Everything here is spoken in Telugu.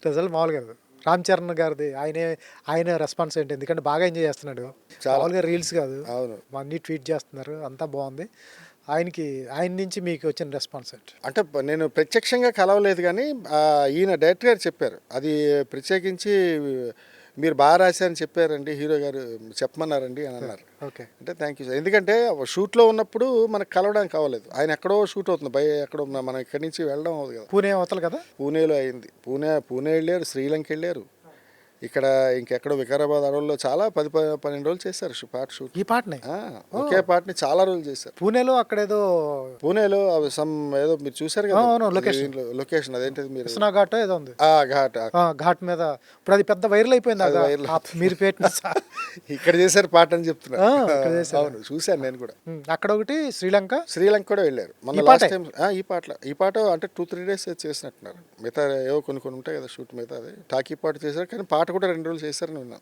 రిజల్ట్ మామూలుగా కాదు. రామ్ చరణ్ గారిది ఆయన రెస్పాన్స్ ఏంటి? ఎందుకంటే బాగా ఎంజాయ్ చేస్తున్నాడు. చాలా. మామూలుగా రీల్స్ కాదు. అవును. అన్నీ ట్వీట్ చేస్తున్నారు. అంతా బాగుంది. ఆయన నుంచి మీకు వచ్చిన రెస్పాన్స్ ఏంటి? అంటే నేను ప్రత్యక్షంగా కలవలేదు కానీ ఈయన డైరెక్టర్ గారు చెప్పారు. అది ప్రత్యేకించి మీరు బాగా రాశారని చెప్పారండి హీరో గారు, చెప్పమన్నారండి అని అన్నారు. ఓకే. అంటే థ్యాంక్ యూ సార్. ఎందుకంటే షూట్లో ఉన్నప్పుడు మనకు కలవడానికి అవ్వలేదు. ఆయన ఎక్కడో షూట్ అవుతుంది, ఎక్కడో మనం ఇక్కడి నుంచి వెళ్ళడం అవ్వదు కదా. పూణే అవతల కదా? పూణేలో అయింది. పూణే వెళ్ళారు, శ్రీలంక వెళ్ళారు, ఇక్కడ ఇంకెక్కడో వికారాబాద్ అడవుల్లో చాలా 12 రోజులు చేశారు షూట్. ఈ పాటనే ఒకే పాటని చాలా రోజులు చేశారు. పూణేలో అక్కడేదో పూణేలో అవి ఏదో మీరు చూసారు కదా. అవును, లొకేషన్ అదేంటిది మీరు కృష్ణా ఘాట్ ఏదో ఉంది. ఘాట్ ఘాట్ మీద ఇప్పుడు అది పెద్ద వైరల్ అయిపోయింది. అది viral. మీరు పెట్టిన ఇక్కడ చేశారు పాట అని చెప్తున్నా. ఇక్కడ చేశారు. అవును, చూశాను నేను కూడా. అక్కడ ఒకటి శ్రీలంక కూడా వెళ్ళారు మొన్న ఈ లాస్ట్ పాటే? టైం. ఈ పాట అంటే 2-3 డేస్ చేసినట్టున్నారు. మిగతా ఏవో కొన్ని ఉంటాయి కదా షూట్, మిగతా అదే టాకీ పాట చేశారు కానీ పాట కూడా 2 రోజులు చేశారని విన్నాను.